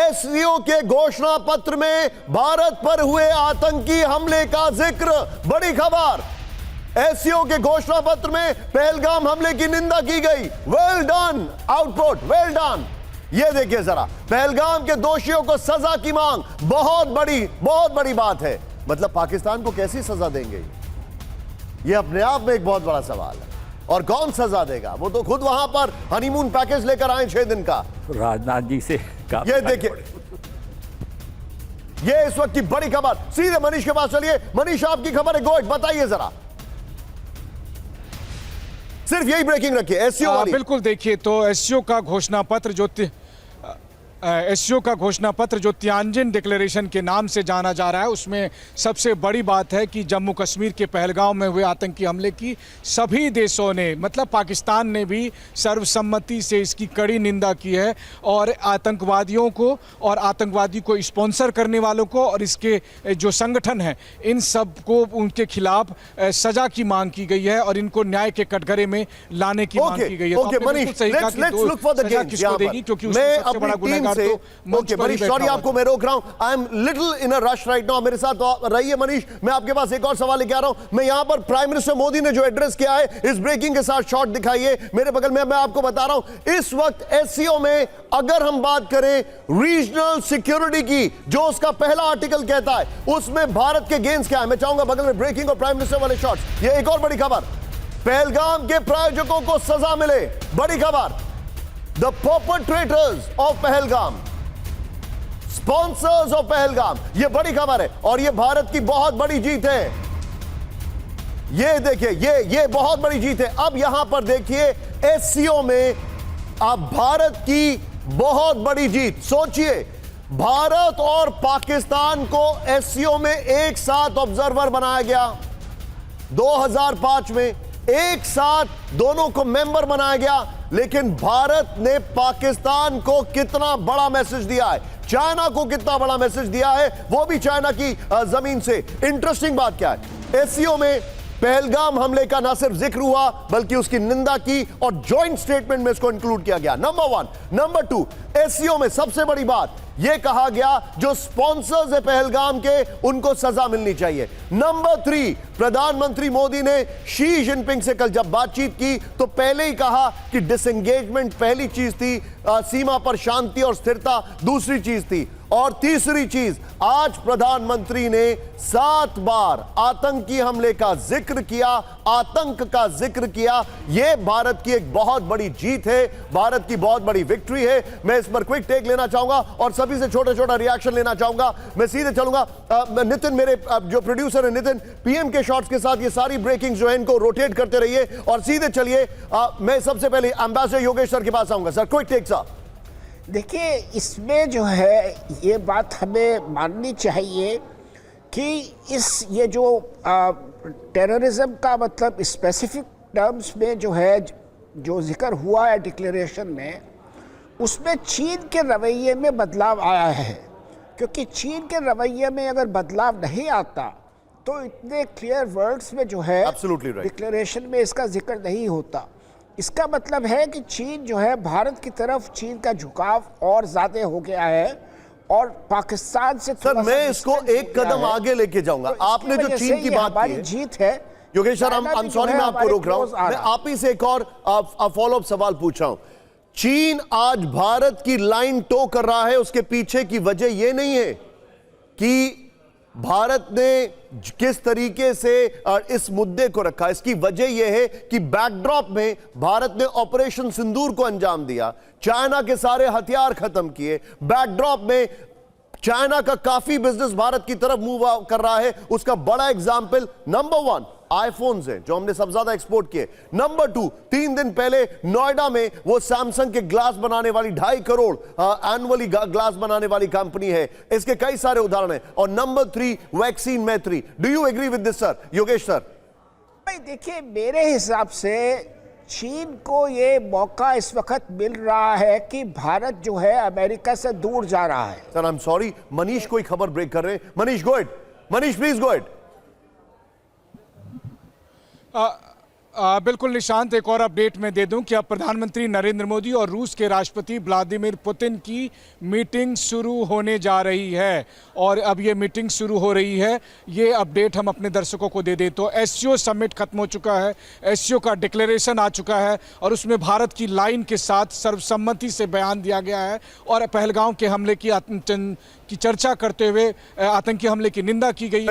SCO के घोषणा पत्र में भारत पर हुए आतंकी हमले का जिक्र। बड़ी खबर, एससीओ के घोषणा पत्र में पहलगाम हमले की निंदा की गई। Well done output, well done. ये देखिए जरा, पहलगाम के दोषियों को सजा की मांग, बहुत बड़ी बात है। मतलब पाकिस्तान को कैसी सजा देंगे, ये अपने आप में एक बहुत बड़ा सवाल है। और कौन सजा देगा, वो तो खुद वहां पर हनीमून पैकेज लेकर आए 6 दिन का, राजनाथ जी से। ये देखिए, ये इस वक्त की बड़ी खबर। सीधे मनीष के पास चलिए। मनीष, आपकी खबर है, गोइट बताइए जरा, सिर्फ यही ब्रेकिंग रखिए एससीओ वाली। बिल्कुल, देखिए तो एससीओ का घोषणा पत्र जो तियानजिन डिक्लेरेशन के नाम से जाना जा रहा है, उसमें सबसे बड़ी बात है कि जम्मू कश्मीर के पहलगाम में हुए आतंकी हमले की सभी देशों ने, मतलब पाकिस्तान ने भी सर्वसम्मति से इसकी कड़ी निंदा की है। और आतंकवादियों को और आतंकवादी को स्पॉन्सर करने वालों को और इसके जो संगठन हैं, इन सब को उनके खिलाफ सजा की मांग की गई है और इनको न्याय के कटघरे में लाने की मांग की गई है। Okay Manish, let's look for the games यहां पर। क्योंकि मैं अपनी टीम से, ओके मनीष, सॉरी आपको मैं रोक रहा हूं, I am little in a rush right now. मेरे साथ रहिए मनीष, मैं आपके पास एक और सवाल लेके आ रहा हूं। मैं यहां पर प्राइम मिनिस्टर मोदी ने जो एड्रेस किया है, इस ब्रेकिंग के साथ शॉट दिखाइए मेरे बगल में। मैं आपको बता रहा हूं, इस वक्त एससीओ में अगर हम बात करें रीजनल सिक्योरिटी की, जो उसका पहला आर्टिकल कहता है, उसमें भारत के गेंस क्या है। मैं चाहूंगा बगल में ब्रेकिंग और प्राइम मिनिस्टर वाले शॉट्स। ये एक और बड़ी खबर, पहलगाम के प्रायोजकों को सजा मिले। बड़ी खबर, the perpetrators of Pahalgam, sponsors of Pahalgam, यह बड़ी खबर है और यह भारत की बहुत बड़ी जीत है। ये देखिए, ये बहुत बड़ी जीत है। अब यहां पर देखिए एससीओ में अब भारत की बहुत बड़ी जीत। सोचिए, भारत और पाकिस्तान को एससीओ में एक साथ ऑब्जर्वर बनाया गया 2005 में, एक साथ दोनों को मेंबर बनाया गया। लेकिन भारत ने पाकिस्तान को कितना बड़ा मैसेज दिया है, चाइना को कितना बड़ा मैसेज दिया है, वो भी चाइना की जमीन से। इंटरेस्टिंग बात क्या है, एससीओ में पहलगाम हमले का ना सिर्फ जिक्र हुआ बल्कि उसकी निंदा की और जॉइंट स्टेटमेंट में इसको इंक्लूड किया गया। नंबर 1। नंबर 2, एससीओ में सबसे बड़ी बात यह कहा गया, जो स्पॉन्सर्स है पहलगाम के, उनको सजा मिलनी चाहिए। नंबर 3, प्रधानमंत्री मोदी ने शी जिनपिंग से कल जब बातचीत की तो पहले ही कहा कि डिसएंगेजमेंट पहली चीज थी, सीमा पर शांति और स्थिरता दूसरी चीज थी। और तीसरी चीज, आज प्रधानमंत्री ने 7 बार आतंकी हमले का जिक्र किया, आतंक का जिक्र किया। यह भारत की एक बहुत बड़ी जीत है, भारत की बहुत बड़ी विक्ट्री है। मैं इस पर क्विक टेक लेना चाहूंगा और सभी से छोटा रिएक्शन लेना चाहूंगा। मैं सीधे चलूंगा नितिन, मेरे जो प्रोड्यूसर है नितिन, पीएम के शॉट्स के साथ ये सारी ब्रेकिंग जो है इनको रोटेट करते रहिए और सीधे चलिए। मैं सबसे पहले एम्बेसडर योगेश सर के पास आऊंगा। Sir quick take sir. देखिए, इसमें जो है ये बात हमें माननी चाहिए कि ये जो टेररिज्म का मतलब स्पेसिफिक टर्म्स में जो है जो जिक्र हुआ है डिक्लेरेशन में, उसमें चीन के रवैये में बदलाव आया है। क्योंकि चीन के रवैये में अगर बदलाव नहीं आता तो इतने क्लियर वर्ड्स में जो है डिक्लेरेशन में इसका जिक्र नहीं होता। इसका मतलब है कि चीन जो है, भारत की तरफ चीन का झुकाव और ज्यादा हो गया है और पाकिस्तान से सर मैं इसको एक कदम आगे लेके जाऊंगा। तो आपने जो चीन की बात की है, जीत है Yogesh sir, I am sorry मैं आपको रोक रहा हूं, मैं आप ही से एक और फॉलो अप सवाल पूछ रहा हूं। चीन आज भारत की लाइन टो कर रहा है, उसके पीछे की वजह यह नहीं है कि भारत ने किस तरीके से इस मुद्दे को रखा, इसकी वजह यह है कि बैकड्रॉप में भारत ने ऑपरेशन सिंदूर को अंजाम दिया, चाइना के सारे हथियार खत्म किए। बैकड्रॉप में चाइना का काफी बिजनेस भारत की तरफ मूव कर रहा है। उसका बड़ा एग्जाम्पल नंबर 1 आईफोन्स है, जो हमने सबसे ज्यादा एक्सपोर्ट किए। नंबर 2, 3 दिन पहले नोएडा में वो सैमसंग के ग्लास बनाने वाली 2.5 करोड़ एनुअली ग्लास बनाने वाली कंपनी है। इसके कई सारे उदाहरण हैं। और number 3, vaccine Maitri. Do you agree with this sir, Yogesh sir? भाई देखिए, मेरे हिसाब से चीन को ये मौका इस वक्त मिल रहा है कि भारत जो है अमेरिका से दूर जा रहा है। Sir I am sorry, Manish कोई खबर ब्रेक कर रहे हैं। Manish go ahead, Manish please go ahead. बिल्कुल निशांत, एक और अपडेट मैं दे दूं कि अब प्रधानमंत्री नरेंद्र मोदी और रूस के राष्ट्रपति व्लादिमीर पुतिन की मीटिंग शुरू होने जा रही है और अब ये मीटिंग शुरू हो रही है। ये अपडेट हम अपने दर्शकों को दे दें तो एससीओ समिट खत्म हो चुका है, एससीओ का डिक्लेरेशन आ चुका है और उसमें भारत की लाइन के साथ सर्वसम्मति से बयान दिया गया है और पहलगाम के हमले की चर्चा करते हुए आतंकी हमले की निंदा की गई है।